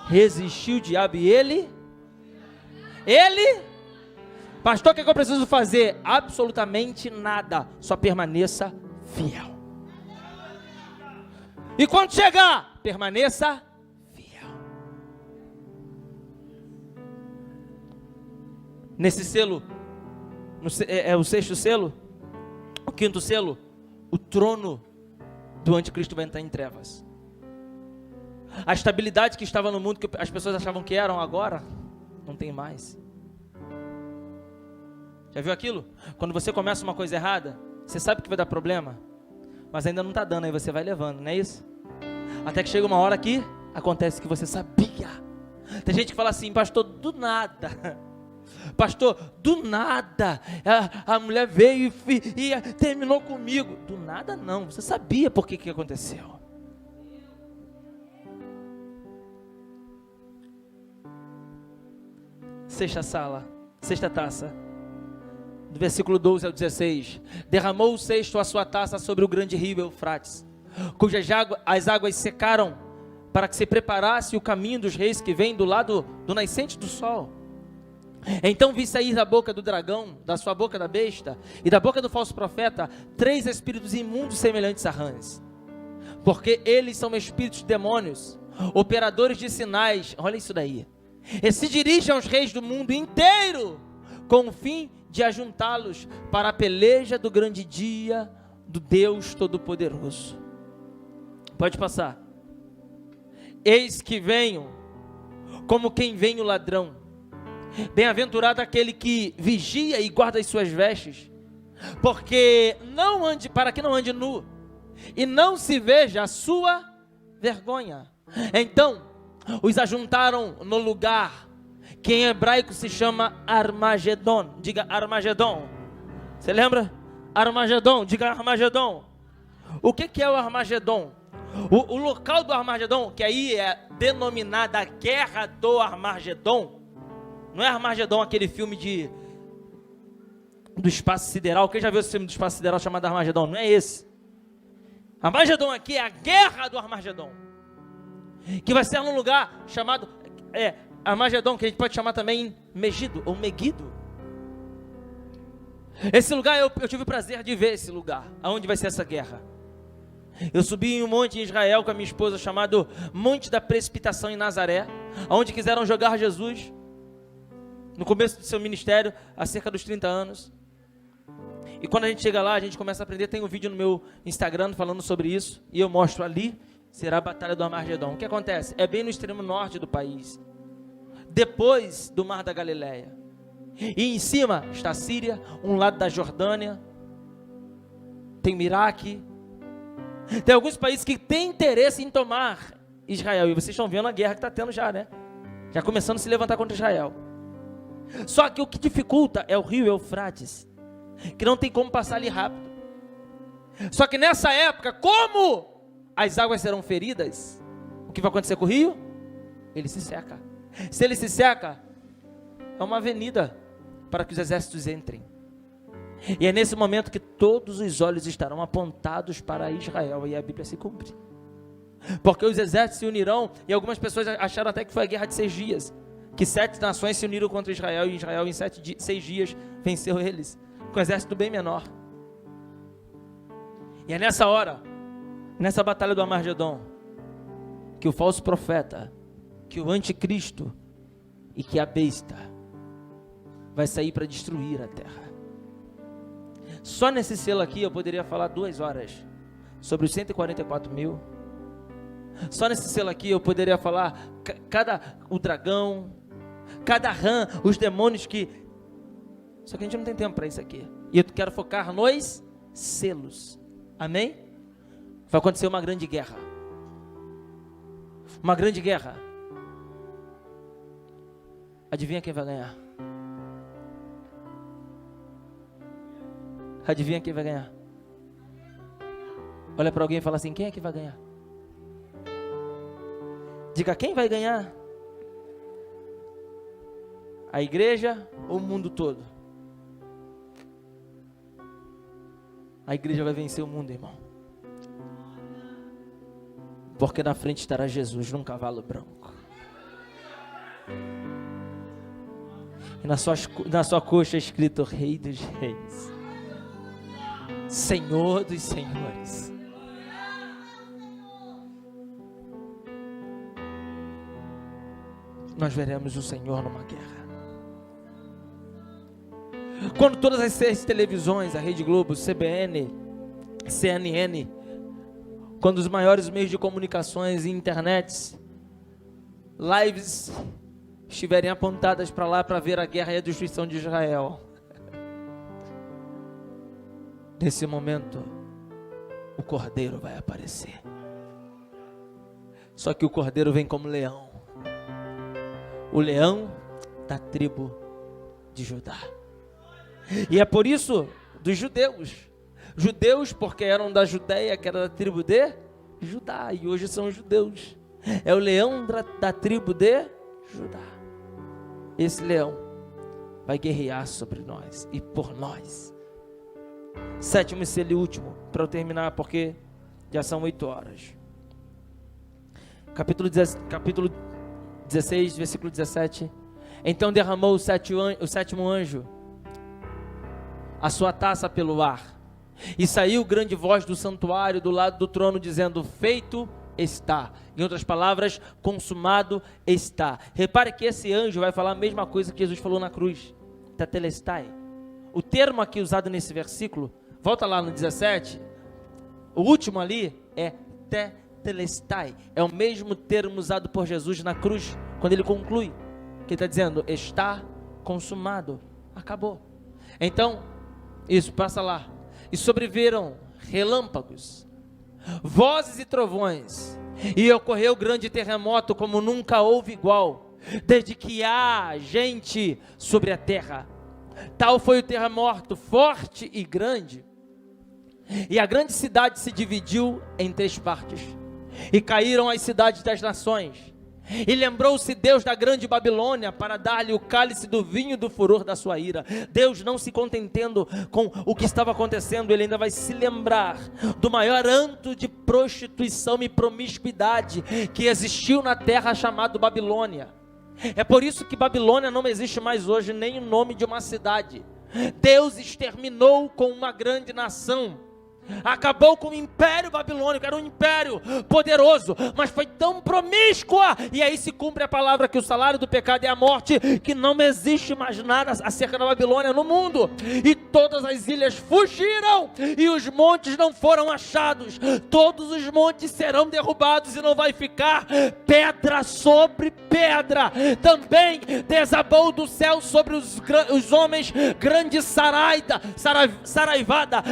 Resistiu o diabo e ele, pastor, o que eu preciso fazer? Absolutamente nada, só permaneça fiel. E quando chegar, permaneça fiel. Nesse selo, é o 6º selo, o 5º selo, o trono do anticristo vai entrar em trevas. A estabilidade que estava no mundo, que as pessoas achavam que eram agora, não tem mais. Já viu aquilo? Quando você começa uma coisa errada, você sabe que vai dar problema, mas ainda não está dando, aí você vai levando, não é isso? Até que chega uma hora que acontece que você sabia. Tem gente que fala assim, pastor, do nada. Pastor, do nada, a mulher veio e terminou comigo. Do nada não, você sabia por que aconteceu. Sexta taça, do versículo 12 ao 16. Derramou o sexto a sua taça sobre o grande rio Eufrates, cujas as águas secaram, para que se preparasse o caminho dos reis que vem do lado do nascente do sol. Então vi sair da boca do dragão, da sua boca da besta, e da boca do falso profeta, 3 espíritos imundos semelhantes a rãs, porque eles são espíritos demônios, operadores de sinais. Olha isso daí. E se dirigem aos reis do mundo inteiro, com o fim de ajuntá-los para a peleja do grande dia do Deus Todo-Poderoso. Pode passar. Eis que venho, como quem vem o ladrão. Bem-aventurado aquele que vigia e guarda as suas vestes, para que não ande nu, e não se veja a sua vergonha. Então os ajuntaram no lugar que em hebraico se chama Armagedon. Diga Armagedon. Você lembra? Armagedon, diga Armagedon. O que é o Armagedon? O local do Armagedon, que aí é denominada a Guerra do Armagedon. Não é Armagedon aquele filme do espaço sideral. Quem já viu esse filme do espaço sideral chamado Armagedon? Não é esse. Armagedon aqui é a Guerra do Armagedon, que vai ser num lugar chamado Armagedon, que a gente pode chamar também Megido ou Meguido. Esse lugar, eu tive o prazer de ver esse lugar, aonde vai ser essa guerra. Eu subi em um monte em Israel com a minha esposa, chamado Monte da Precipitação em Nazaré, aonde quiseram jogar Jesus, no começo do seu ministério, há cerca dos 30 anos. E quando a gente chega lá, a gente começa a aprender. Tem um vídeo no meu Instagram falando sobre isso, e eu mostro ali. Será a Batalha do Armagedon. O que acontece? É bem no extremo norte do país, depois do Mar da Galileia. E em cima está a Síria, um lado da Jordânia, tem o Iraque, tem alguns países que têm interesse em tomar Israel. E vocês estão vendo a guerra que está tendo já, né? Já começando a se levantar contra Israel. Só que o que dificulta é o rio Eufrates, que não tem como passar ali rápido. Só que nessa época, como as águas serão feridas, o que vai acontecer com o rio? Ele se seca. Se ele se seca, é uma avenida para que os exércitos entrem. E é nesse momento que todos os olhos estarão apontados para Israel, e a Bíblia se cumpre. Porque os exércitos se unirão, e algumas pessoas acharam até que foi a guerra de 6 dias, que 7 nações se uniram contra Israel, e Israel em 6 dias venceu eles, com um exército bem menor. E é nessa hora, nessa batalha do Armagedon, que o falso profeta, que o anticristo e que a besta vai sair para destruir a terra. Só nesse selo aqui eu poderia falar 2 horas sobre os 144 mil. Só nesse selo aqui eu poderia falar o dragão, cada rã, os demônios que Só que a gente não tem tempo para isso aqui. E eu quero focar nos selos. Amém? Vai acontecer uma grande guerra. Uma grande guerra. Adivinha quem vai ganhar? Adivinha quem vai ganhar? Olha para alguém e fala assim: quem é que vai ganhar? Diga, quem vai ganhar? A igreja ou o mundo todo? A igreja vai vencer o mundo, irmão. Porque na frente estará Jesus num cavalo branco. E na sua coxa é escrito Rei dos Reis, Senhor dos Senhores. Nós veremos o Senhor numa guerra. Quando todas as 6 televisões, a Rede Globo, CBN, CNN, quando os maiores meios de comunicações e internets, lives estiverem apontadas para lá para ver a guerra e a destruição de Israel, nesse momento o Cordeiro vai aparecer. Só que o Cordeiro vem como leão, o leão da tribo de Judá. E é por isso dos judeus porque eram da Judéia, que era da tribo de Judá, e hoje são judeus. É o leão da tribo de Judá. Esse leão vai guerrear sobre nós e por nós. 7º selo e último, para eu terminar, porque já são 8 horas. Capítulo 16, versículo 17. Então derramou o 7º anjo a sua taça pelo ar, e saiu grande voz do santuário do lado do trono, dizendo: feito está. Em outras palavras, consumado está. Repare que esse anjo vai falar a mesma coisa que Jesus falou na cruz, tetelestai. O termo aqui usado nesse versículo, volta lá no 17, o último ali é tetelestai. É o mesmo termo usado por Jesus na cruz, quando ele conclui, que ele está dizendo: está consumado, acabou. Então, isso, passa lá. E sobreviram relâmpagos, vozes e trovões, e ocorreu grande terremoto como nunca houve igual, desde que há gente sobre a terra. Tal foi o terremoto, forte e grande, e a grande cidade se dividiu em 3 partes, e caíram as cidades das nações. E lembrou-se Deus da grande Babilônia para dar-lhe o cálice do vinho do furor da sua ira. Deus, não se contentendo com o que estava acontecendo, ele ainda vai se lembrar do maior antro de prostituição e promiscuidade que existiu na terra, chamado Babilônia. É por isso que Babilônia não existe mais hoje, nem o nome de uma cidade. Deus exterminou com uma grande nação. Acabou com o império babilônico. Era um império poderoso, mas foi tão promíscua. E aí se cumpre a palavra que o salário do pecado é a morte, que não existe mais nada acerca da Babilônia no mundo. E todas as ilhas fugiram, e os montes não foram achados. Todos os montes serão derrubados, e não vai ficar pedra sobre pedra. Também desabou do céu sobre os homens grande saraivada.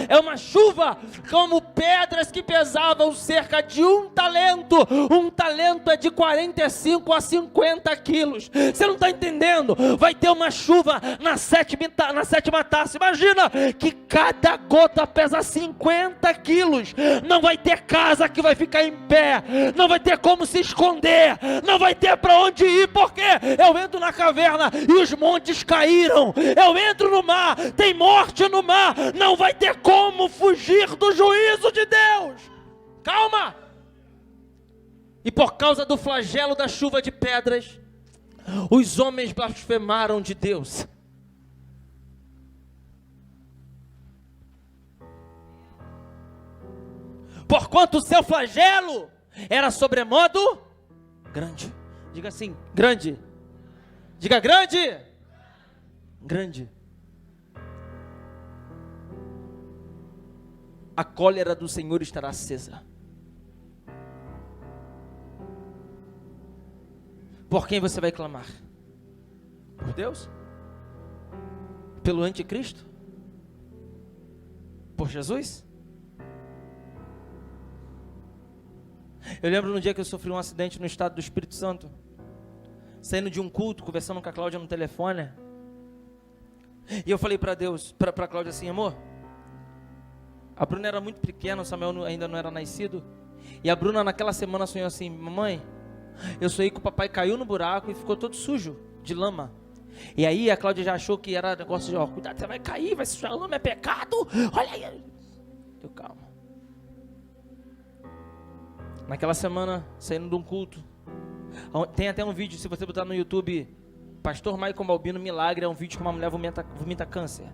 É uma chuva como pedras que pesavam cerca de 1 talento. 1 talento é de 45 a 50 quilos. Você não está entendendo? Vai ter uma chuva na sétima taça. Imagina que cada gota pesa 50 quilos. Não vai ter casa que vai ficar em pé. Não vai ter como se esconder. Não vai ter para onde ir. Porque eu entro na caverna e os montes caíram. Eu entro no mar, tem morte no mar. Não vai ter como fugir do juízo de Deus. Calma. E por causa do flagelo da chuva de pedras, os homens blasfemaram de Deus. Porquanto o seu flagelo era sobremodo grande. Diga assim, grande. Diga grande. Grande. A cólera do Senhor estará acesa. Por quem você vai clamar? Por Deus? Pelo anticristo? Por Jesus? Eu lembro no dia que eu sofri um acidente no estado do Espírito Santo, saindo de um culto, conversando com a Cláudia no telefone, e eu falei para Deus, para a Cláudia assim: amor, a Bruna era muito pequena, o Samuel ainda não era nascido, e a Bruna naquela semana sonhou assim: mamãe, eu sonhei que o papai caiu no buraco e ficou todo sujo de lama. E aí a Cláudia já achou que era negócio de, ó, cuidado, você vai cair, vai sujar lama, é pecado, olha aí. Eu, calma. Naquela semana, saindo de um culto, tem até um vídeo, se você botar no YouTube, Pastor Maicon Balbino Milagre, é um vídeo que uma mulher vomita câncer.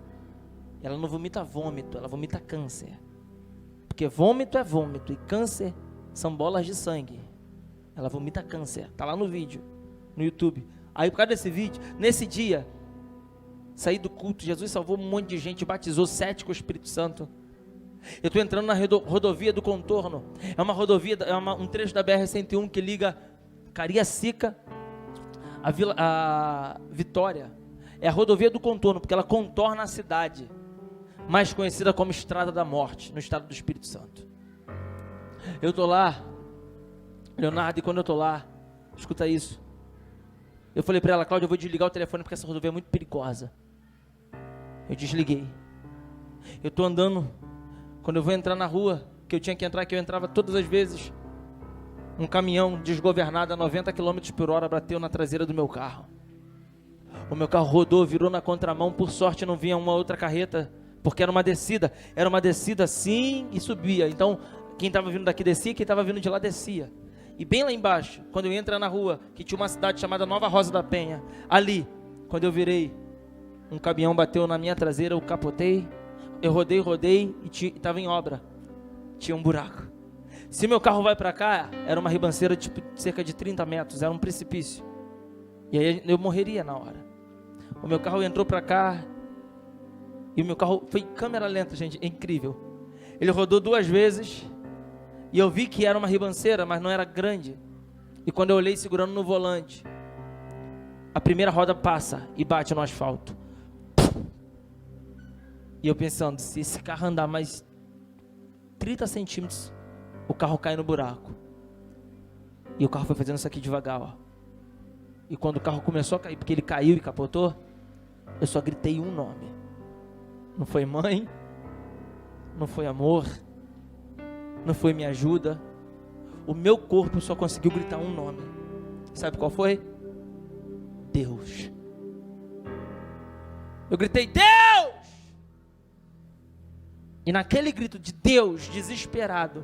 Ela não vomita vômito, ela vomita câncer. Porque vômito é vômito e câncer são bolas de sangue. Ela vomita câncer, tá lá no vídeo, no YouTube. Aí por causa desse vídeo, nesse dia, saí do culto, Jesus salvou um monte de gente, batizou 7 com o Espírito Santo. Eu estou entrando na rodovia do Contorno, é uma rodovia, um trecho da BR-101 que liga Cariacica a Vitória. É a rodovia do Contorno, porque ela contorna a cidade, mais conhecida como Estrada da Morte, no estado do Espírito Santo. Eu estou lá, Leonardo, e quando eu estou lá, escuta isso. Eu falei para ela: Cláudia, eu vou desligar o telefone porque essa rodovia é muito perigosa. Eu desliguei. Eu estou andando, quando eu vou entrar na rua, que eu tinha que entrar, que eu entrava todas as vezes, um caminhão desgovernado a 90 km por hora bateu na traseira do meu carro. O meu carro rodou, virou na contramão, por sorte não vinha uma outra carreta, porque era uma descida assim e subia. Então, quem estava vindo daqui descia, quem estava vindo de lá descia. E bem lá embaixo, quando eu entro na rua, que tinha uma cidade chamada Nova Rosa da Penha, ali, quando eu virei, um caminhão bateu na minha traseira, eu capotei, eu rodei e estava em obra, tinha um buraco. Se meu carro vai para cá, era uma ribanceira de cerca de 30 metros, era um precipício, e aí eu morreria na hora. O meu carro entrou para cá, e o meu carro foi câmera lenta, gente, é incrível. Ele rodou 2 vezes, e eu vi que era uma ribanceira, mas não era grande. E quando eu olhei segurando no volante, a primeira roda passa e bate no asfalto. E eu pensando, se esse carro andar mais 30 centímetros, o carro cai no buraco. E o carro foi fazendo isso aqui devagar, ó. E quando o carro começou a cair, porque ele caiu e capotou, eu só gritei um nome. Não foi mãe, não foi amor, não foi me ajuda. O meu corpo só conseguiu gritar um nome. Sabe qual foi? Deus. Eu gritei: Deus! E naquele grito de Deus, desesperado,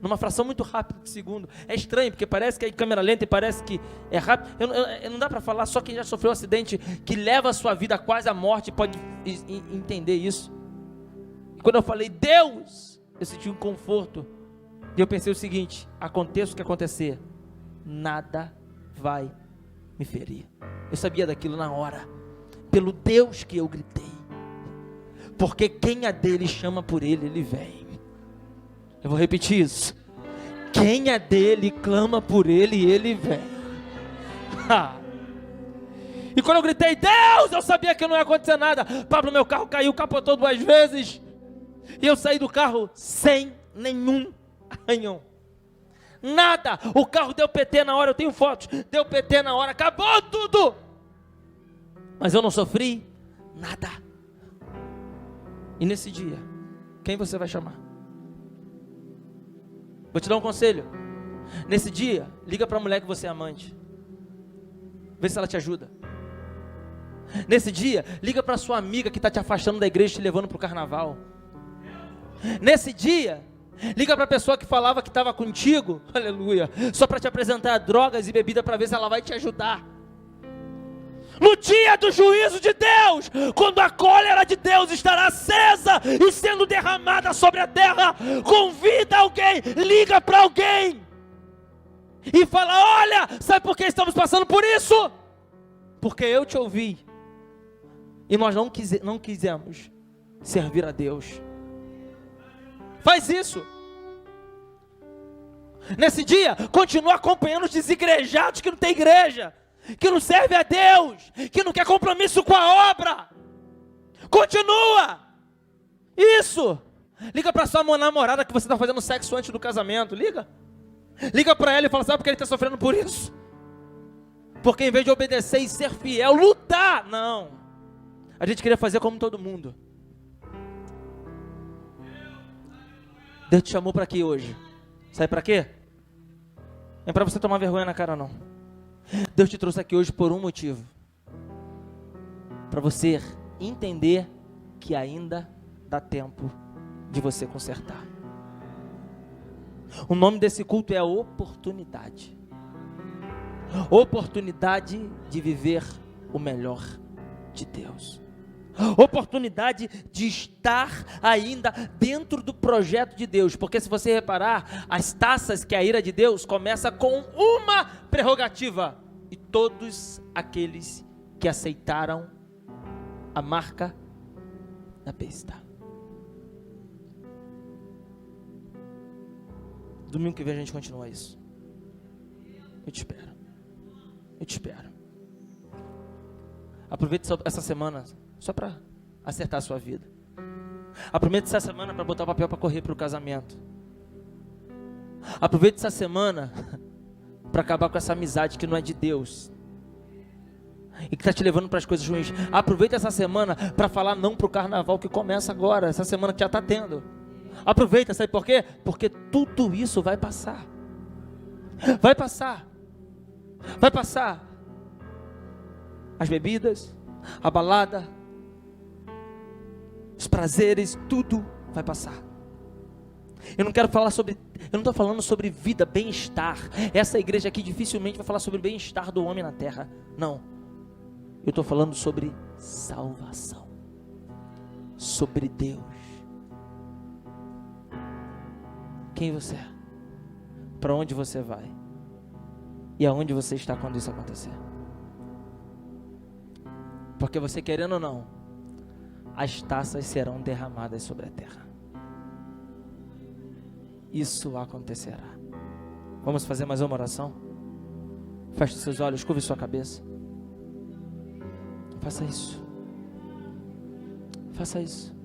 numa fração muito rápida de segundo, é estranho, porque parece que é em câmera lenta e parece que é rápido, não dá para falar, só quem já sofreu um acidente que leva a sua vida quase à morte pode entender isso. E quando eu falei Deus, eu senti um conforto, e eu pensei o seguinte: aconteça o que acontecer, nada vai me ferir. Eu sabia daquilo na hora, pelo Deus que eu gritei, porque quem é dele chama por ele, ele vem. Eu vou repetir isso: quem é dele clama por ele, ele vem. E quando eu gritei Deus, eu sabia que não ia acontecer nada. Pablo, meu carro caiu, capotou 2 vezes, e eu saí do carro sem nenhum arranhão, nada. O carro deu PT na hora, eu tenho fotos, deu PT na hora, acabou tudo, mas eu não sofri nada. E nesse dia, quem você vai chamar? Vou te dar um conselho. Nesse dia, liga para a mulher que você é amante, vê se ela te ajuda. Nesse dia, liga para sua amiga que está te afastando da igreja, te levando para o carnaval. Nesse dia, liga para a pessoa que falava que estava contigo, aleluia, só para te apresentar drogas e bebida para ver se ela vai te ajudar. No dia do juízo de Deus, quando a cólera de Deus estará acesa e sendo derramada sobre a terra, convida alguém, liga para alguém e fala: olha, sabe por que estamos passando por isso? Porque eu te ouvi e nós não quisemos servir a Deus. Faz isso. Nesse dia, continua acompanhando os desigrejados que não tem igreja, que não serve a Deus, que não quer compromisso com a obra. Continua! Isso! Liga para sua namorada que você está fazendo sexo antes do casamento. Liga. Liga para ela e fala, sabe por que ele está sofrendo por isso? Porque em vez de obedecer e ser fiel, lutar. Não. A gente queria fazer como todo mundo. Deus te chamou para aqui hoje. Sabe para quê? Não é para você tomar vergonha na cara, não. Deus te trouxe aqui hoje por um motivo. Para você entender que ainda dá tempo de você consertar. O nome desse culto é oportunidade. Oportunidade de viver o melhor de Deus. Oportunidade de estar ainda dentro do projeto de Deus. Porque se você reparar, as taças que é a ira de Deus começa com uma prerrogativa. E todos aqueles que aceitaram a marca da besta. Domingo que vem a gente continua isso. Eu te espero. Eu te espero. Aproveite essa semana só para acertar a sua vida. Aproveite essa semana para botar o papel para correr para o casamento. Aproveite essa semana para acabar com essa amizade que não é de Deus e que está te levando para as coisas ruins. Aproveite essa semana para falar não para o carnaval que começa agora, essa semana que já está tendo. Aproveita, sabe por quê? Porque tudo isso vai passar. Vai passar. Vai passar. As bebidas, a balada, os prazeres, tudo vai passar. Eu não estou falando sobre vida, bem-estar. Essa igreja aqui dificilmente vai falar sobre o bem-estar do homem na terra. Não. Eu estou falando sobre salvação. Sobre Deus. Quem você é? Para onde você vai? E aonde você está quando isso acontecer? Porque você querendo ou não, as taças serão derramadas sobre a terra. Isso acontecerá. Vamos fazer mais uma oração? Feche seus olhos, curve sua cabeça. Faça isso. Faça isso.